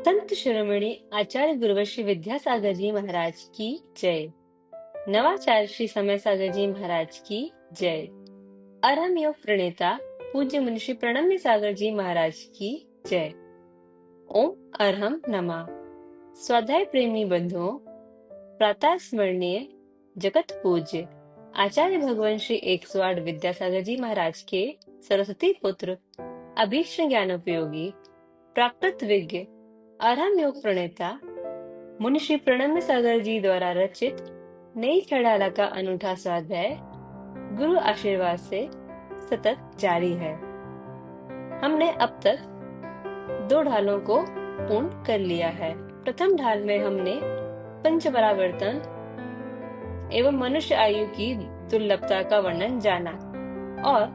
संत शिरोमणि आचार्य गुरुवर विद्यासागर जी महाराज की जय। नवाचार्य श्री समय सागर जी महाराज की जय। अरहम योग प्रणेता पूज्य मुनिषि प्रणम्य सागर जी महाराज की जय। ओम अरहम नमः। स्वाध्याय प्रेमी बंधुओं, प्रातः स्मरणीय जगत पूज्य आचार्य भगवान श्री 108 विद्यासागर जी महाराज के सरस्वती पुत्र अभीष्ट ज्ञानोपयोगी प्राकृत विज्ञ अरहम योग प्रणेता मुनिश्री प्रणम्य सागर जी द्वारा रचित नई खड़ाला का अनूठा स्वाध्याय गुरु आशीर्वाद से सतत जारी है। हमने अब तक 2 ढालों को पूर्ण कर लिया है। प्रथम ढाल में हमने पंच परावर्तन एवं मनुष्य आयु की दुर्लभता का वर्णन जाना और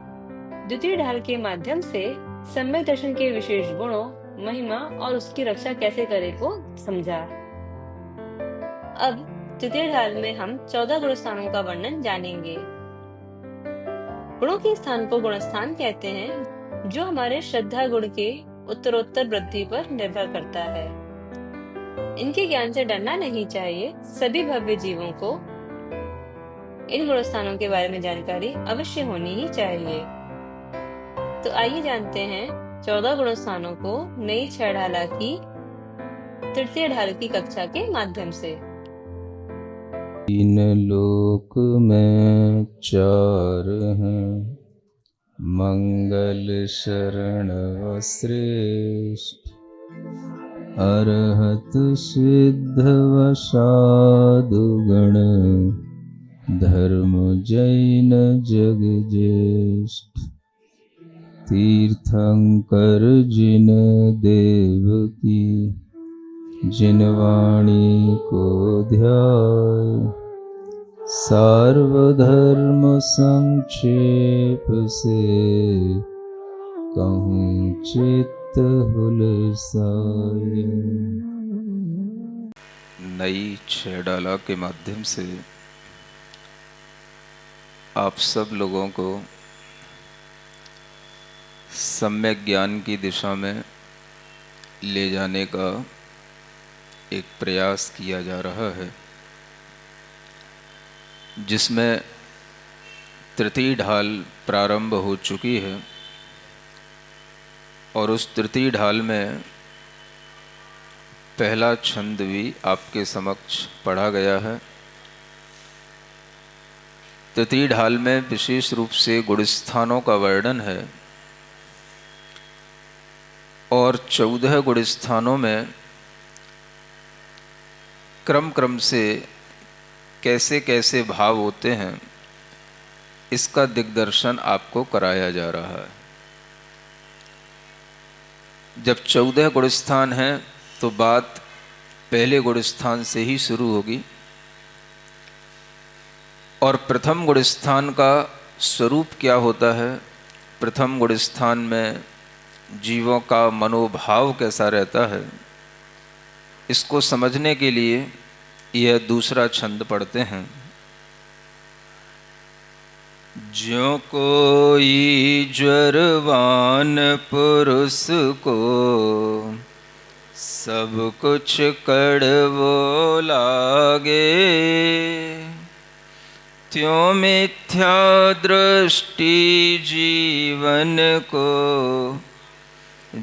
द्वितीय ढाल के माध्यम से सम्यक दर्शन के विशेष गुणों, महिमा और उसकी रक्षा कैसे करें को समझा। अब तृतीय ढाल में हम 14 गुण स्थानों का वर्णन जानेंगे। गुणों के स्थान को गुणस्थान कहते हैं, जो हमारे श्रद्धा गुण के उत्तरोत्तर वृद्धि पर निर्भर करता है। इनके ज्ञान से डरना नहीं चाहिए। सभी भव्य जीवों को इन गुण स्थानों के बारे में जानकारी अवश्य होनी ही चाहिए। तो आइए जानते हैं 14 गुण स्थानों को नई 6 ढाला की तृतीय ढाल की कक्षा के माध्यम से। तीन लोक में 4 हैं, मंगल शरण व श्रेष्ठ, अरहत सिद्ध व साधु गण, धर्म जैन जग ज्येष्ठ। तीर्थंकर जिन देव की, जिन वाणी को ध्याय, सार्वधर्म संक्षेप से, कहूँ चित्त हुलसाए। नई 6 डाला के माध्यम से आप सब लोगों को सम्यक ज्ञान की दिशा में ले जाने का एक प्रयास किया जा रहा है, जिसमें तृतीय ढाल प्रारंभ हो चुकी है और उस तृतीय ढाल में पहला छंद भी आपके समक्ष पढ़ा गया है। तृतीय ढाल में विशेष रूप से गुणस्थानों का वर्णन है और 14 गुणस्थानों में क्रम से कैसे कैसे भाव होते हैं, इसका दिग्दर्शन आपको कराया जा रहा है। जब 14 गुणस्थान हैं तो बात पहले गुणस्थान से ही शुरू होगी और प्रथम गुणस्थान का स्वरूप क्या होता है, प्रथम गुणस्थान में जीवों का मनोभाव कैसा रहता है, इसको समझने के लिए यह दूसरा छंद पढ़ते हैं। ज्यों कोई ज्वरवान पुरुष को, सब कुछ कड़वो लागे, त्यों मिथ्या दृष्टि जीवन को,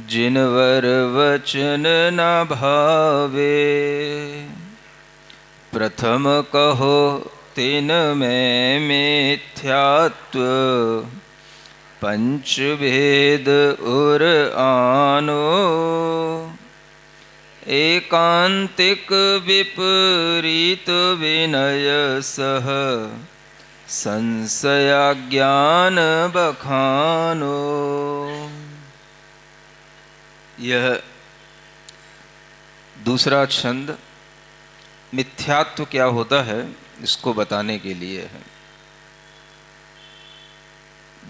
जिनवर वचन न भावे। प्रथम कहो तिन में मिथ्यात्व, पंचभेद उर आनो, एकांतिक विपरीत विनय सह, संशया ज्ञान बखानो। यह दूसरा छंद मिथ्यात्व क्या होता है इसको बताने के लिए है।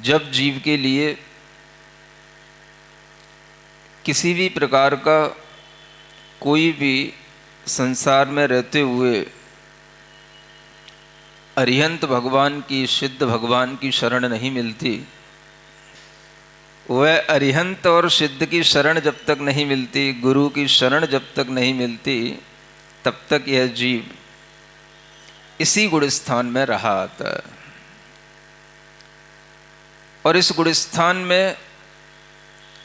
जब जीव के लिए किसी भी प्रकार का कोई भी संसार में रहते हुए अरिहंत भगवान की, सिद्ध भगवान की शरण नहीं मिलती, वह अरिहंत और सिद्ध की शरण जब तक नहीं मिलती, गुरु की शरण जब तक नहीं मिलती, तब तक यह जीव इसी गुणस्थान में रहा आता है। और इस गुणस्थान में,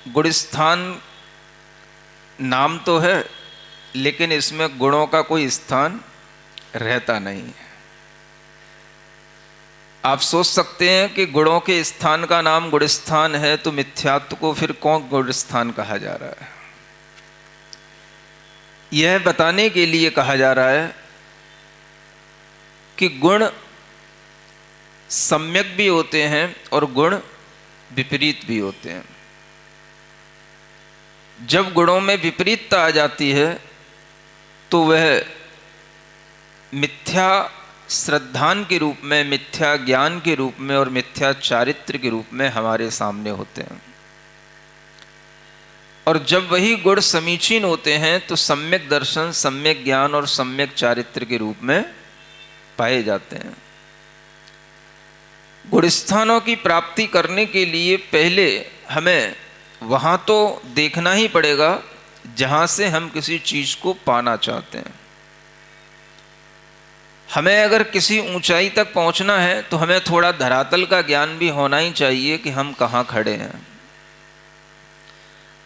गुणस्थान नाम तो है, लेकिन इसमें गुणों का कोई स्थान रहता नहीं है। आप सोच सकते हैं कि गुणों के स्थान का नाम गुणस्थान है, तो मिथ्यात्व को फिर कौन गुणस्थान कहा जा रहा है? यह बताने के लिए कहा जा रहा है कि गुण सम्यक भी होते हैं और गुण विपरीत भी होते हैं। जब गुणों में विपरीतता आ जाती है तो वह मिथ्या श्रद्धान के रूप में, मिथ्या ज्ञान के रूप में और मिथ्या चारित्र के रूप में हमारे सामने होते हैं। और जब वही गुण समीचीन होते हैं तो सम्यक दर्शन, सम्यक ज्ञान और सम्यक चारित्र के रूप में पाए जाते हैं। गुणस्थानों की प्राप्ति करने के लिए पहले हमें वहाँ तो देखना ही पड़ेगा जहाँ से हम किसी चीज़ को पाना चाहते हैं। हमें अगर किसी ऊंचाई तक पहुँचना है तो हमें थोड़ा धरातल का ज्ञान भी होना ही चाहिए कि हम कहाँ खड़े हैं।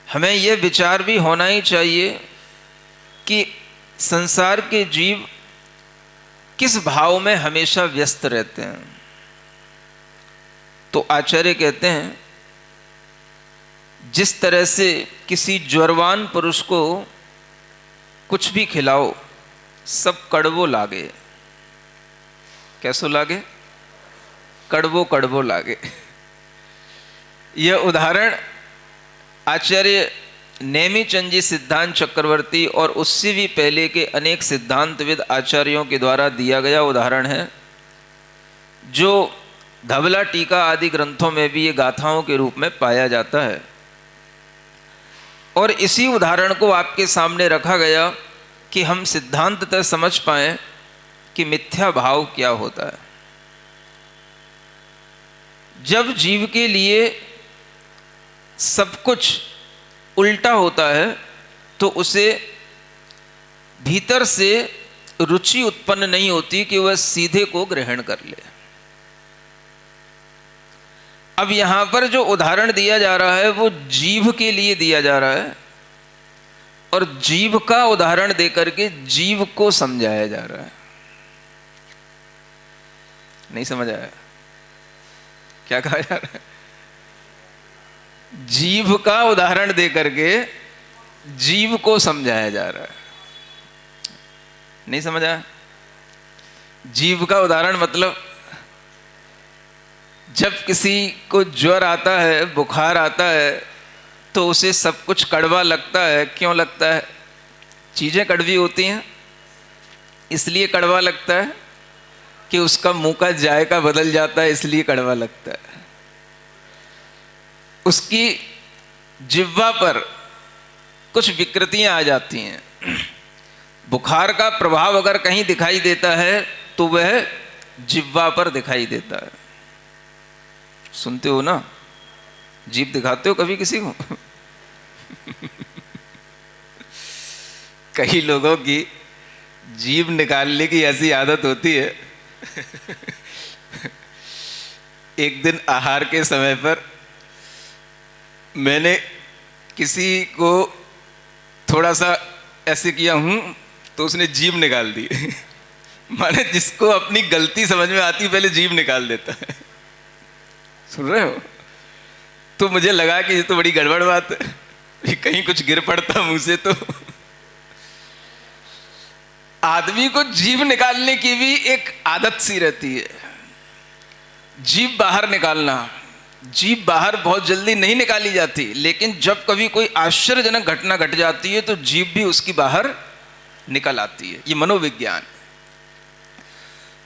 हमें यह विचार भी होना ही चाहिए कि संसार के जीव किस भाव में हमेशा व्यस्त रहते हैं। तो आचार्य कहते हैं, जिस तरह से किसी ज्वरवान पुरुष को कुछ भी खिलाओ सब कड़वो लागे। कैसो लागे? कड़वो कड़वो लागे। यह उदाहरण आचार्य नेमिचंद जी सिद्धांत चक्रवर्ती और उससे भी पहले के अनेक सिद्धांतविद आचार्यों के द्वारा दिया गया उदाहरण है, जो धवला टीका आदि ग्रंथों में भी ये गाथाओं के रूप में पाया जाता है। और इसी उदाहरण को आपके सामने रखा गया कि हम सिद्धांततः समझ पाएं कि मिथ्या भाव क्या होता है। जब जीव के लिए सब कुछ उल्टा होता है तो उसे भीतर से रुचि उत्पन्न नहीं होती कि वह सीधे को ग्रहण कर ले। अब यहां पर जो उदाहरण दिया जा रहा है वो जीव के लिए दिया जा रहा है और जीव का उदाहरण देकर के जीव को समझाया जा रहा है। नहीं समझ आया क्या कहा जा रहा है? जीव का उदाहरण देकर के जीव को समझाया जा रहा है। नहीं समझ आया? जीव का उदाहरण मतलब जब किसी को ज्वर आता है, बुखार आता है, तो उसे सब कुछ कड़वा लगता है। क्यों लगता है? चीजें कड़वी होती हैं इसलिए कड़वा लगता है कि उसका मुंह का जायका बदल जाता है, इसलिए कड़वा लगता है। उसकी जिह्वा पर कुछ विकृतियां आ जाती हैं। बुखार का प्रभाव अगर कहीं दिखाई देता है तो वह जिह्वा पर दिखाई देता है। सुनते हो ना? जीभ दिखाते हो कभी किसी को? कई लोगों की जीभ निकालने की ऐसी आदत होती है। एक दिन आहार के समय पर मैंने किसी को थोड़ा सा ऐसे किया हूं तो उसने जीभ निकाल दी। माने जिसको अपनी गलती समझ में आती पहले जीभ निकाल देता है। सुन रहे हो? तो मुझे लगा कि ये तो बड़ी गड़बड़ बात है, कहीं कुछ गिर पड़ता मुंह से तो। आदमी को जीभ निकालने की भी एक आदत सी रहती है, जीभ बाहर निकालना। जीभ बाहर बहुत जल्दी नहीं निकाली जाती, लेकिन जब कभी कोई आश्चर्यजनक घटना घट जाती है तो जीभ भी उसकी बाहर निकल आती है। ये मनोविज्ञान।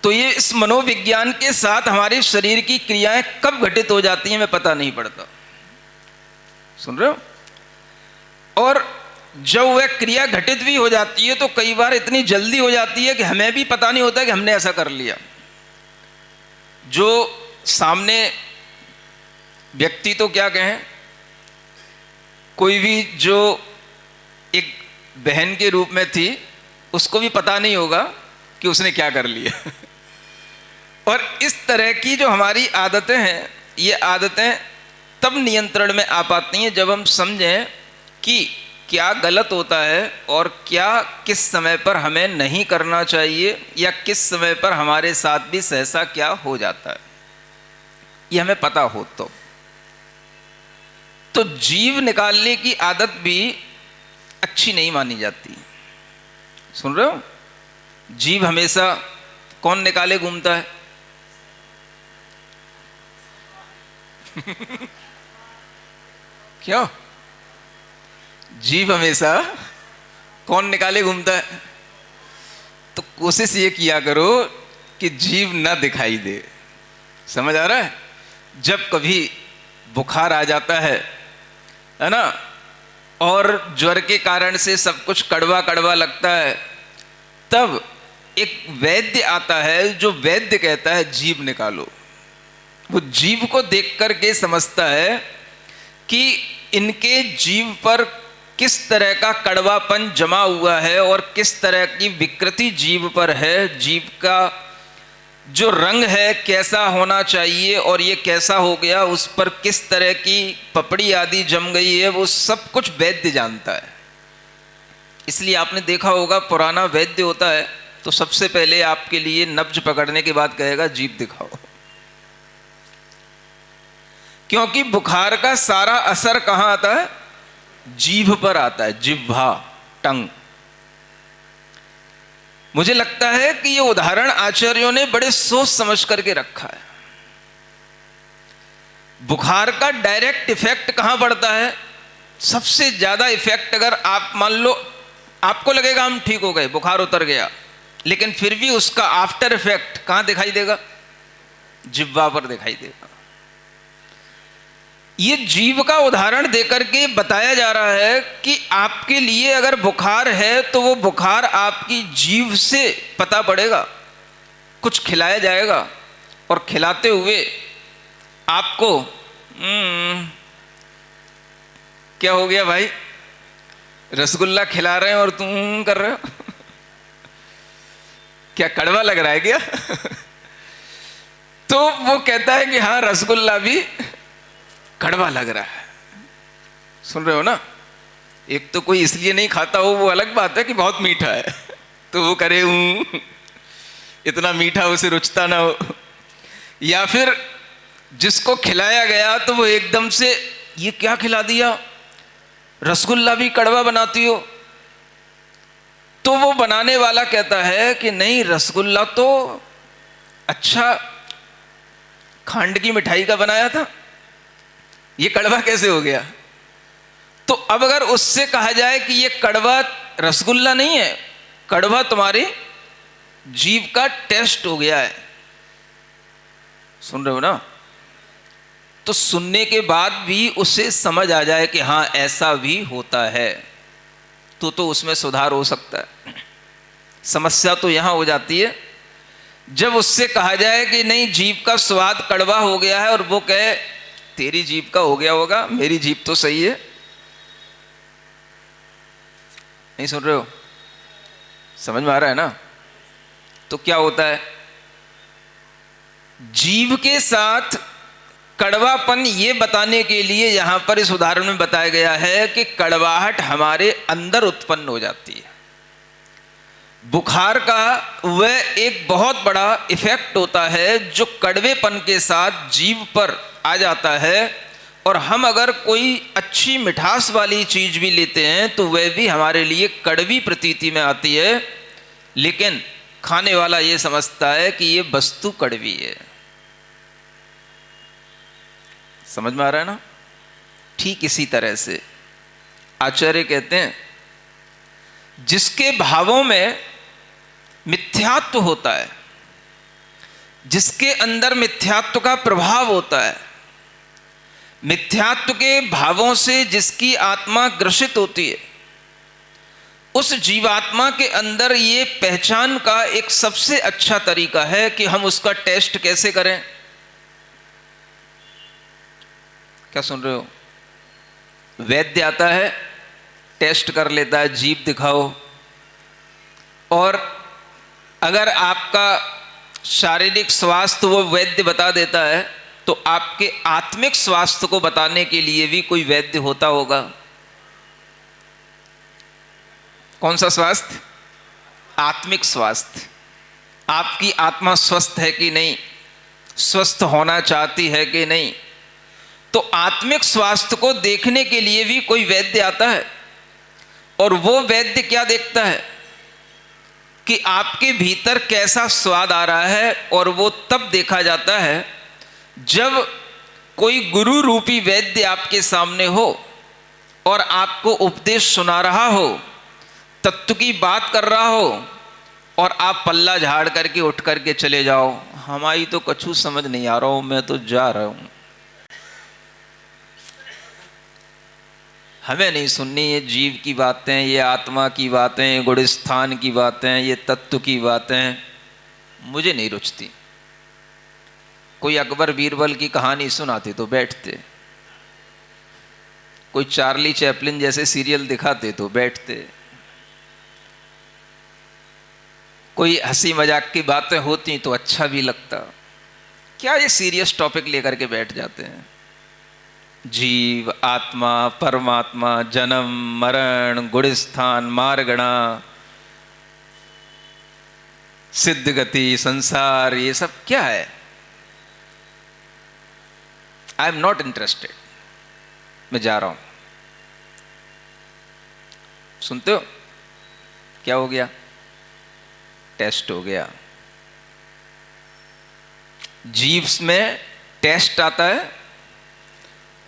तो ये इस मनोविज्ञान के साथ हमारे शरीर की क्रियाएं कब घटित हो जाती हैं हमें पता नहीं पड़ता। सुन रहे हो? और जब वह क्रिया घटित भी हो जाती है तो कई बार इतनी जल्दी हो जाती है कि हमें भी पता नहीं होता कि हमने ऐसा कर लिया। जो सामने व्यक्ति तो क्या कहें, कोई भी जो एक बहन के रूप में थी, उसको भी पता नहीं होगा कि उसने क्या कर लिया। और इस तरह की जो हमारी आदतें हैं, ये आदतें तब नियंत्रण में आ पाती हैं जब हम समझें कि क्या गलत होता है और क्या किस समय पर हमें नहीं करना चाहिए, या किस समय पर हमारे साथ भी सहसा क्या हो जाता है, ये हमें पता हो। तो जीव निकालने की आदत भी अच्छी नहीं मानी जाती। सुन रहे हो? जीव हमेशा कौन निकाले घूमता है? क्यों? जीव हमेशा कौन निकाले घूमता है? तो कोशिश ये किया करो कि जीव ना दिखाई दे। समझ आ रहा है? जब कभी बुखार आ जाता है ना, और ज्वर के कारण से सब कुछ कड़वा कड़वा लगता है, तब एक वैद्य आता है जो वैद्य कहता है जीभ निकालो। वो जीभ को देख करके समझता है कि इनके जीभ पर किस तरह का कड़वापन जमा हुआ है और किस तरह की विकृति जीभ पर है, जीभ का जो रंग है कैसा होना चाहिए और ये कैसा हो गया, उस पर किस तरह की पपड़ी आदि जम गई है, वो सब कुछ वैद्य जानता है। इसलिए आपने देखा होगा पुराना वैद्य होता है तो सबसे पहले आपके लिए नब्ज पकड़ने के बाद कहेगा जीभ दिखाओ, क्योंकि बुखार का सारा असर कहां आता है? जीभ पर आता है, जिह्वा, टंग। मुझे लगता है कि ये उदाहरण आचार्यों ने बड़े सोच समझ करके रखा है। बुखार का डायरेक्ट इफेक्ट कहां पड़ता है? सबसे ज्यादा इफेक्ट अगर आप मान लो, आपको लगेगा हम ठीक हो गए, बुखार उतर गया, लेकिन फिर भी उसका आफ्टर इफेक्ट कहां दिखाई देगा? जिह्वा पर दिखाई देगा। ये जीव का उदाहरण देकर के बताया जा रहा है कि आपके लिए अगर बुखार है तो वो बुखार आपकी जीभ से पता पड़ेगा। कुछ खिलाया जाएगा और खिलाते हुए आपको क्या हो गया भाई, रसगुल्ला खिला रहे हैं और तुम कर रहे हो, क्या कड़वा लग रहा है क्या? तो वो कहता है कि हाँ रसगुल्ला भी कड़वा लग रहा है। सुन रहे हो ना? एक तो कोई इसलिए नहीं खाता हो, वो अलग बात है कि बहुत मीठा है तो वो करे इतना मीठा उसे रुचता ना हो, या फिर जिसको खिलाया गया तो वो एकदम से ये क्या खिला दिया, रसगुल्ला भी कड़वा बनाती हो। तो वो बनाने वाला कहता है कि नहीं, रसगुल्ला तो अच्छा खांड की मिठाई का बनाया था, ये कड़वा कैसे हो गया? तो अब अगर उससे कहा जाए कि ये कड़वा रसगुल्ला नहीं है, कड़वा तुम्हारी जीभ का टेस्ट हो गया है। सुन रहे हो ना? तो सुनने के बाद भी उसे समझ आ जाए कि हाँ ऐसा भी होता है, तो उसमें सुधार हो सकता है। समस्या तो यहां हो जाती है जब उससे कहा जाए कि नहीं, जीभ का स्वाद कड़वा हो गया है, और वो कहे तेरी जीभ का हो गया होगा, मेरी जीभ तो सही है। नहीं सुन रहे हो? समझ में आ रहा है ना? तो क्या होता है, जीभ के साथ कड़वापन ये बताने के लिए यहां पर इस उदाहरण में बताया गया है कि कड़वाहट हमारे अंदर उत्पन्न हो जाती है। बुखार का वह एक बहुत बड़ा इफेक्ट होता है जो कड़वेपन के साथ जीभ पर आ जाता है, और हम अगर कोई अच्छी मिठास वाली चीज भी लेते हैं तो वह भी हमारे लिए कड़वी प्रतीति में आती है, लेकिन खाने वाला ये समझता है कि ये वस्तु कड़वी है। समझ में आ रहा है ना? ठीक इसी तरह से आचार्य कहते हैं जिसके भावों में मिथ्यात्व होता है, जिसके अंदर मिथ्यात्व का प्रभाव होता है, मिथ्यात्व के भावों से जिसकी आत्मा ग्रसित होती है, उस जीवात्मा के अंदर ये पहचान का एक सबसे अच्छा तरीका है कि हम उसका टेस्ट कैसे करें। क्या सुन रहे हो? वैद्य आता है, टेस्ट कर लेता है, जीभ दिखाओ, और अगर आपका शारीरिक स्वास्थ्य वो वैद्य बता देता है, तो आपके आत्मिक स्वास्थ्य को बताने के लिए भी कोई वैद्य होता होगा। कौन सा स्वास्थ्य? आत्मिक स्वास्थ्य। आपकी आत्मा स्वस्थ है कि नहीं, स्वस्थ होना चाहती है कि नहीं, तो आत्मिक स्वास्थ्य को देखने के लिए भी कोई वैद्य आता है। और वो वैद्य क्या देखता है कि आपके भीतर कैसा स्वाद आ रहा है, और वो तब देखा जाता है जब कोई गुरु रूपी वैद्य आपके सामने हो और आपको उपदेश सुना रहा हो, तत्व की बात कर रहा हो, और आप पल्ला झाड़ करके उठ करके चले जाओ, हमारी तो कछु समझ नहीं आ रहा हूं, मैं तो जा रहा हूं, हमें नहीं सुननी ये जीव की बातें, ये आत्मा की बातें, ये गुणस्थान की बातें, ये तत्व की बातें मुझे नहीं रुचती। कोई अकबर बीरबल की कहानी सुनाते तो बैठते, कोई चार्ली चैपलिन जैसे सीरियल दिखाते तो बैठते, कोई हंसी मजाक की बातें होती तो अच्छा भी लगता। क्या ये सीरियस टॉपिक लेकर के बैठ जाते हैं? जीव, आत्मा, परमात्मा, जन्म मरण, गुणस्थान, मार्गणा, सिद्ध गति, संसार, ये सब क्या है? आई एम नॉट इंटरेस्टेड, मैं जा रहा हूं। सुनते हो क्या हो गया? टेस्ट हो गया। जीव में टेस्ट आता है,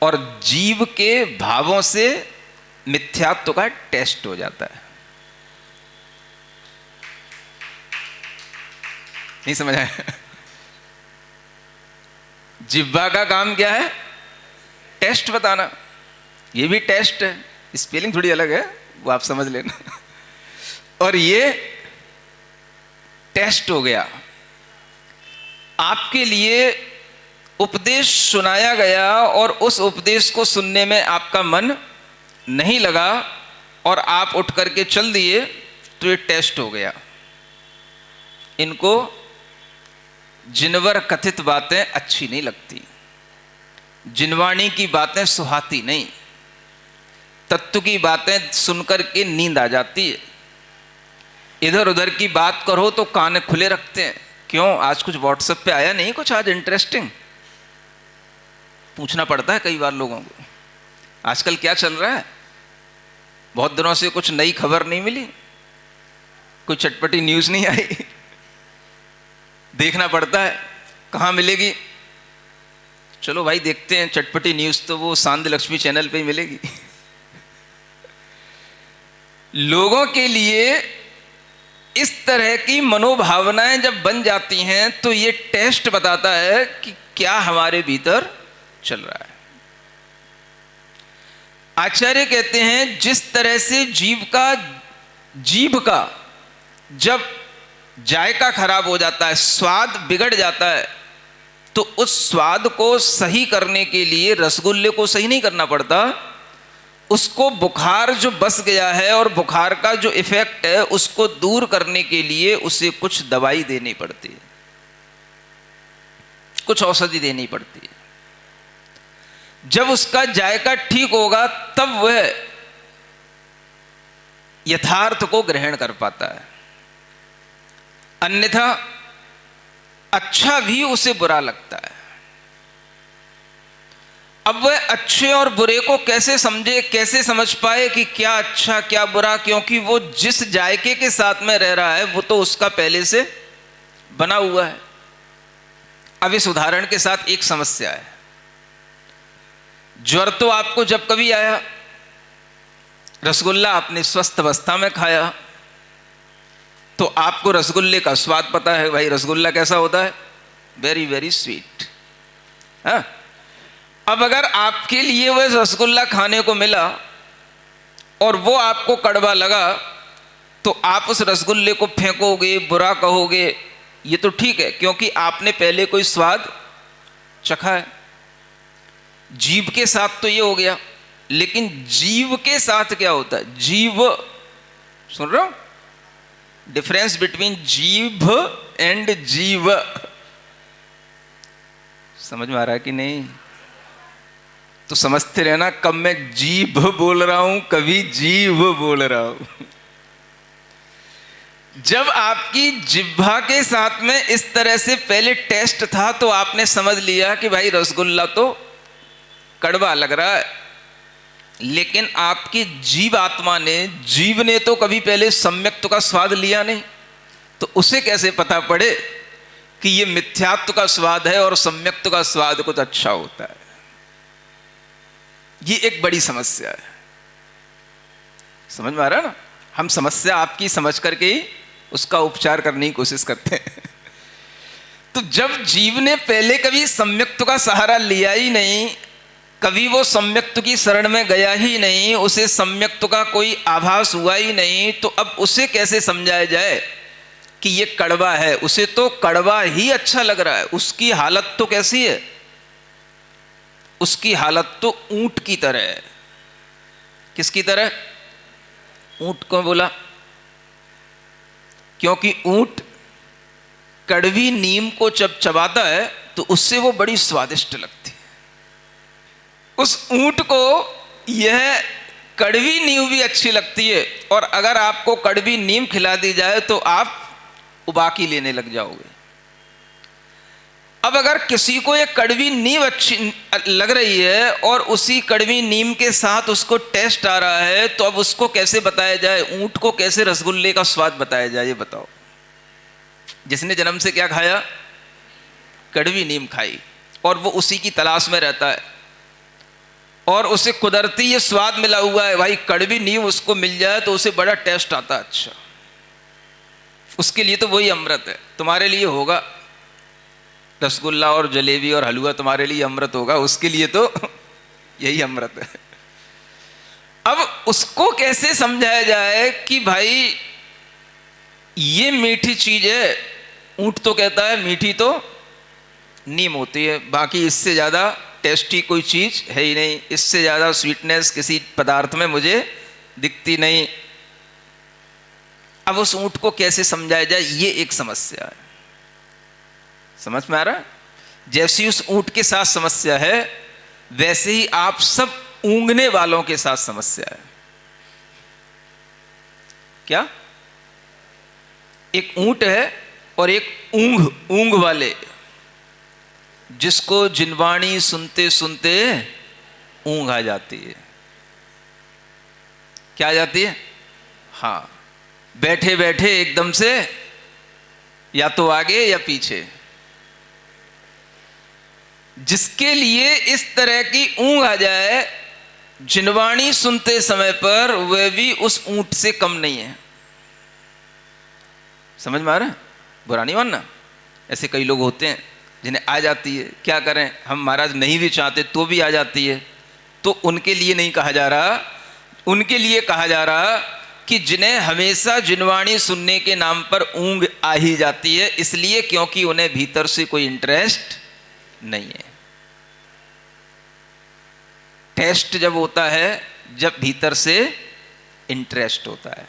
और जीव के भावों से मिथ्यात्व का टेस्ट हो जाता है। नहीं समझ आया? जिह्वा का काम क्या है? टेस्ट बताना। ये भी टेस्ट है, स्पेलिंग थोड़ी अलग है, वो आप समझ लेना। और ये टेस्ट हो गया। आपके लिए उपदेश सुनाया गया और उस उपदेश को सुनने में आपका मन नहीं लगा और आप उठ करके चल दिए, तो ये टेस्ट हो गया। इनको जिनवर कथित बातें अच्छी नहीं लगती, जिनवाणी की बातें सुहाती नहीं, तत्व की बातें सुनकर के नींद आ जाती है। इधर उधर की बात करो तो कान खुले रखते हैं। क्यों, आज कुछ व्हाट्सएप पे आया नहीं, कुछ आज इंटरेस्टिंग? पूछना पड़ता है कई बार लोगों को, आजकल क्या चल रहा है, बहुत दिनों से कुछ नई खबर नहीं मिली, कोई चटपटी न्यूज नहीं आई। देखना पड़ता है कहाँ मिलेगी। चलो भाई देखते हैं, चटपटी न्यूज तो वो सांध लक्ष्मी चैनल पे ही मिलेगी। लोगों के लिए इस तरह की मनोभावनाएं जब बन जाती हैं, तो ये टेस्ट बताता है कि क्या हमारे भीतर चल रहा है। आचार्य कहते हैं, जिस तरह से जीभ का जब जायका खराब हो जाता है, स्वाद बिगड़ जाता है, तो उस स्वाद को सही करने के लिए रसगुल्ले को सही नहीं करना पड़ता, उसको बुखार जो बस गया है और बुखार का जो इफेक्ट है उसको दूर करने के लिए उसे कुछ दवाई देनी पड़ती है, कुछ औषधि देनी पड़ती है। जब उसका जायका ठीक होगा तब वह यथार्थ को ग्रहण कर पाता है, अन्यथा अच्छा भी उसे बुरा लगता है। अब वह अच्छे और बुरे को कैसे समझे, कैसे समझ पाए कि क्या अच्छा क्या बुरा, क्योंकि वो जिस जायके के साथ में रह रहा है वो तो उसका पहले से बना हुआ है। अब इस उदाहरण के साथ एक समस्या है। ज्वर तो आपको जब कभी आया, रसगुल्ला आपने स्वस्थ अवस्था में खाया, तो आपको रसगुल्ले का स्वाद पता है। भाई रसगुल्ला कैसा होता है? Very very sweet. हाँ, अब अगर आपके लिए वह रसगुल्ला खाने को मिला और वो आपको कड़वा लगा, तो आप उस रसगुल्ले को फेंकोगे, बुरा कहोगे, ये तो ठीक है क्योंकि आपने पहले कोई स्वाद चखा है। जीभ के साथ तो ये हो गया। लेकिन जीव के साथ क्या होता है? जीव, सुन रहे हो? डिफरेंस बिटवीन जीव एंड जीव, समझ में आ रहा है कि नहीं? तो समझते रहना, कब मैं जीभ बोल रहा हूं, कभी जीव बोल रहा हूं। जब आपकी जिह्वा के साथ में इस तरह से पहले टेस्ट था तो आपने समझ लिया कि भाई रसगुल्ला तो कड़वा लग रहा है, लेकिन आपकी जीव आत्मा ने, जीव ने तो कभी पहले सम्यक्त्व का स्वाद लिया नहीं, तो उसे कैसे पता पड़े कि ये मिथ्यात्व का स्वाद है और सम्यक्त्व का स्वाद कुछ अच्छा होता है? ये एक बड़ी समस्या है। समझ में आ रहा है ना? हम समस्या आपकी समझ करके ही उसका उपचार करने की कोशिश करते हैं। तो जब जीव ने पहले कभी सम्यक्त्व का सहारा लिया ही नहीं, कभी वो सम्यक्त्व की शरण में गया ही नहीं, उसे सम्यक्त्व का कोई आभास हुआ ही नहीं, तो अब उसे कैसे समझाया जाए कि ये कड़वा है? उसे तो कड़वा ही अच्छा लग रहा है। उसकी हालत तो कैसी है? उसकी हालत तो ऊंट की तरह है। किसकी तरह? ऊंट को बोला क्योंकि ऊंट कड़वी नीम को जब चबाता है तो उससे वो बड़ी स्वादिष्ट लगती है। उस ऊंट को यह कड़वी नीम भी अच्छी लगती है, और अगर आपको कड़वी नीम खिला दी जाए तो आप उबाकी लेने लग जाओगे। अब अगर किसी को ये कड़वी नीम अच्छी लग रही है और उसी कड़वी नीम के साथ उसको टेस्ट आ रहा है, तो अब उसको कैसे बताया जाए? ऊंट को कैसे रसगुल्ले का स्वाद बताया जाए? ये बताओ। जिसने जन्म से क्या खाया? कड़वी नीम खाई, और वो उसी की तलाश में रहता है, और उसे कुदरती ये स्वाद मिला हुआ है भाई, कड़वी नीम उसको मिल जाए तो उसे बड़ा टेस्ट आता है। अच्छा, उसके लिए तो वही अमृत है। तुम्हारे लिए होगा रसगुल्ला और जलेबी और हलवा, तुम्हारे लिए अमृत होगा, उसके लिए तो यही अमृत है। अब उसको कैसे समझाया जाए कि भाई ये मीठी चीज है? ऊंट तो कहता है मीठी तो नीम होती है, बाकी इससे ज्यादा टेस्टी कोई चीज है ही नहीं, इससे ज्यादा स्वीटनेस किसी पदार्थ में मुझे दिखती नहीं। अब उस ऊंट को कैसे समझाया जाए? ये एक समस्या है। समझ में आ रहा है? जैसी उस ऊंट के साथ समस्या है, वैसे ही आप सब ऊंघने वालों के साथ समस्या है। क्या? एक ऊंट है और एक ऊंघ वाले, जिसको जिनवाणी सुनते सुनते ऊंघ आ जाती है। क्या आ जाती है? हाँ, बैठे बैठे एकदम से या तो आगे या पीछे। जिसके लिए इस तरह की ऊंघ आ जाए, जिनवाणी सुनते समय पर, वह भी उस ऊंट से कम नहीं है। समझ में आ रहा है? बुरा नहीं मानना। ऐसे कई लोग होते हैं जिन्हें आ जाती है, क्या करें हम महाराज, नहीं भी चाहते तो भी आ जाती है। तो उनके लिए नहीं कहा जा रहा, उनके लिए कहा जा रहा कि जिन्हें हमेशा जिनवाणी सुनने के नाम पर ऊंघ आ ही जाती है, इसलिए क्योंकि उन्हें भीतर से कोई इंटरेस्ट नहीं है। टेस्ट जब होता है, जब भीतर से इंटरेस्ट होता है।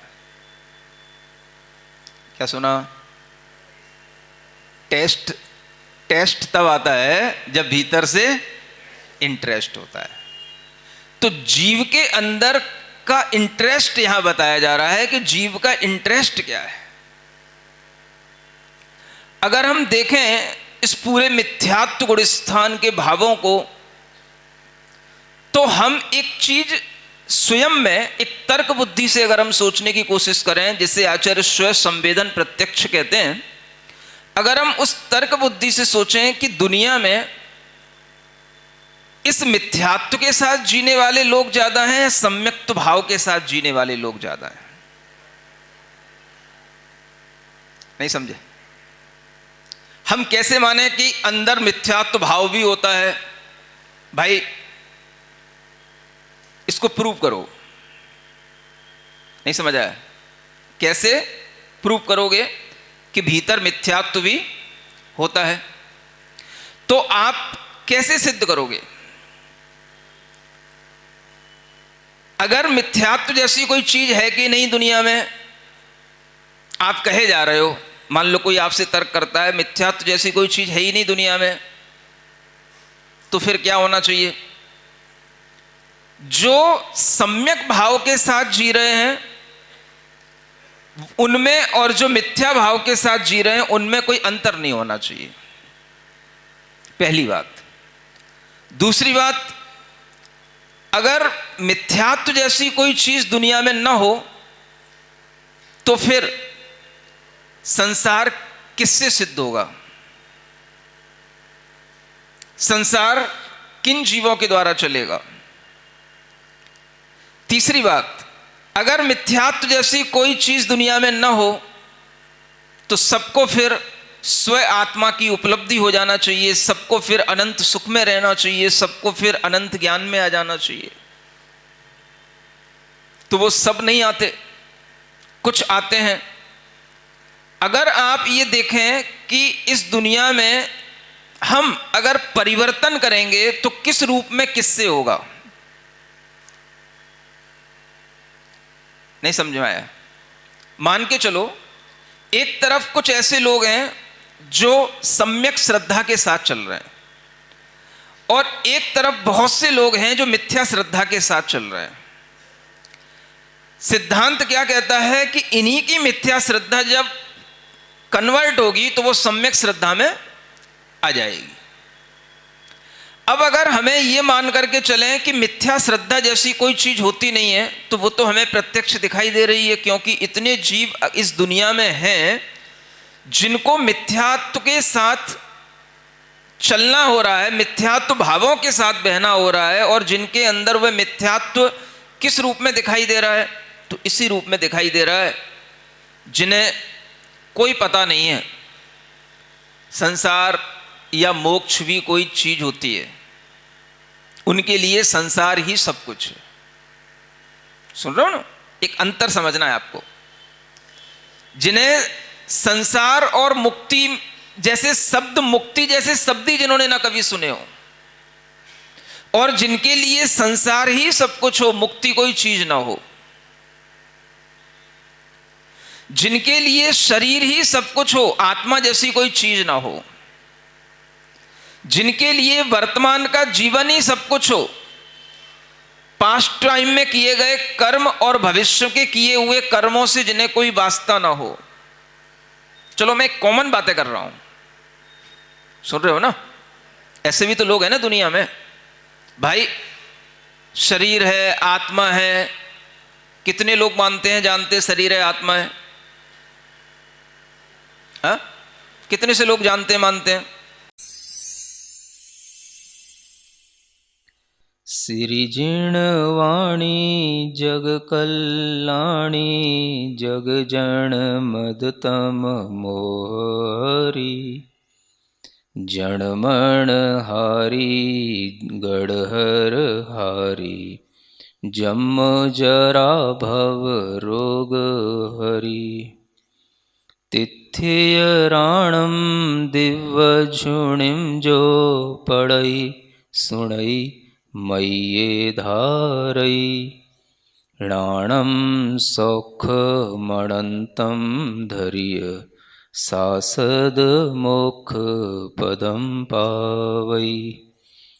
क्या सुना? टेस्ट तब आता है जब भीतर से इंटरेस्ट होता है। तो जीव के अंदर का इंटरेस्ट यहां बताया जा रहा है कि जीव का इंटरेस्ट क्या है। अगर हम देखें इस पूरे मिथ्यात्व गुणस्थान के भावों को, तो हम एक चीज स्वयं में एक तर्क बुद्धि से अगर हम सोचने की कोशिश करें, जिसे आचार्य स्व संवेदन प्रत्यक्ष कहते हैं, अगर हम उस तर्क बुद्धि से सोचें कि दुनिया में इस मिथ्यात्व के साथ जीने वाले लोग ज्यादा हैं या सम्यक्त्व भाव के साथ जीने वाले लोग ज्यादा हैं? नहीं समझे? हम कैसे माने कि अंदर मिथ्यात्व भाव भी होता है? भाई इसको प्रूव करो। नहीं समझ आया? कैसे प्रूव करोगे कि भीतर मिथ्यात्व भी होता है? तो आप कैसे सिद्ध करोगे? अगर मिथ्यात्व जैसी कोई चीज है कि नहीं दुनिया में, आप कहे जा रहे हो, मान लो कोई आपसे तर्क करता है मिथ्यात्व जैसी कोई चीज है ही नहीं दुनिया में, तो फिर क्या होना चाहिए? जो सम्यक भाव के साथ जी रहे हैं उनमें और जो मिथ्या भाव के साथ जी रहे हैं उनमें कोई अंतर नहीं होना चाहिए, पहली बात। दूसरी बात, अगर मिथ्यात्व जैसी कोई चीज दुनिया में न हो तो फिर संसार किससे सिद्ध होगा? संसार किन जीवों के द्वारा चलेगा? तीसरी बात, अगर मिथ्यात्व जैसी कोई चीज दुनिया में न हो तो सबको फिर स्व आत्मा की उपलब्धि हो जाना चाहिए, सबको फिर अनंत सुख में रहना चाहिए, सबको फिर अनंत ज्ञान में आ जाना चाहिए। तो वो सब नहीं आते, कुछ आते हैं। अगर आप ये देखें कि इस दुनिया में हम अगर परिवर्तन करेंगे तो किस रूप में किससे होगा? नहीं समझ में आया? मान के चलो एक तरफ कुछ ऐसे लोग हैं जो सम्यक श्रद्धा के साथ चल रहे हैं और एक तरफ बहुत से लोग हैं जो मिथ्या श्रद्धा के साथ चल रहे हैं। सिद्धांत क्या कहता है कि इन्हीं की मिथ्या श्रद्धा जब कन्वर्ट होगी तो वो सम्यक श्रद्धा में आ जाएगी। अब अगर हमें यह मान करके चलें कि मिथ्या श्रद्धा जैसी कोई चीज होती नहीं है तो वो तो हमें प्रत्यक्ष दिखाई दे रही है, क्योंकि इतने जीव इस दुनिया में हैं जिनको मिथ्यात्व के साथ चलना हो रहा है, मिथ्यात्व भावों के साथ बहना हो रहा है, और जिनके अंदर वह मिथ्यात्व किस रूप में दिखाई दे रहा है? तो इसी रूप में दिखाई दे रहा है जिन्हें कोई पता नहीं है संसार या मोक्ष भी कोई चीज होती है, उनके लिए संसार ही सब कुछ है। सुन रहे हो ना? एक अंतर समझना है आपको। जिन्हें संसार और मुक्ति जैसे शब्द, मुक्ति जैसे शब्द ही जिन्होंने ना कभी सुने हो, और जिनके लिए संसार ही सब कुछ हो, मुक्ति कोई चीज ना हो, जिनके लिए शरीर ही सब कुछ हो, आत्मा जैसी कोई चीज ना हो, जिनके लिए वर्तमान का जीवन ही सब कुछ हो, पास्ट टाइम में किए गए कर्म और भविष्य के किए हुए कर्मों से जिन्हें कोई वास्ता ना हो। चलो मैं कॉमन बातें कर रहा हूं, सुन रहे हो ना? ऐसे भी तो लोग हैं ना दुनिया में भाई, शरीर है, आत्मा है। कितने लोग मानते हैं, जानते हैं शरीर है, आत्मा है? हा? कितने से लोग जानते हैं, मानते हैं? सिरिजिणवाणी जग कल्याणी जग जन मदतम मोहरी जनमण हारी गढ़हर हारी जम जरा भव रोग हरी तिथ्य राणम दिव्य झुणिम जो पड़ई सुणई मय्ये धारई राणम सौख मणंतम धर्य सासद मोक्ष पदम पावई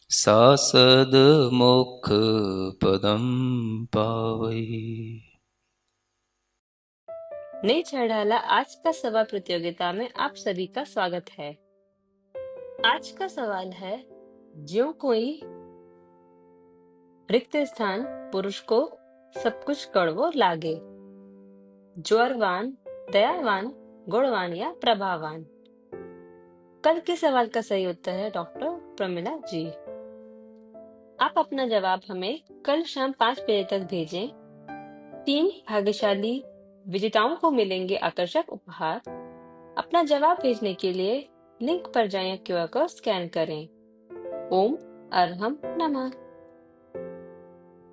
सासद मोक्ष पदम पावई। नई चढ़ाला आज का सवाल प्रतियोगिता में आप सभी का स्वागत है। आज का सवाल है, ज्यों कोई रिक्त स्थान पुरुष को सब कुछ कड़वो लागे, ज्वरवान, दयावान, गुणवान या प्रभावान। कल के सवाल का सही उत्तर है डॉक्टर प्रमिला जी। आप अपना जवाब हमें कल शाम 5 बजे तक भेजें। 3 भाग्यशाली विजेताओं को मिलेंगे आकर्षक उपहार। अपना जवाब भेजने के लिए लिंक पर जाएं, क्यूआर कोड स्कैन करें। ओम अरहम नमः।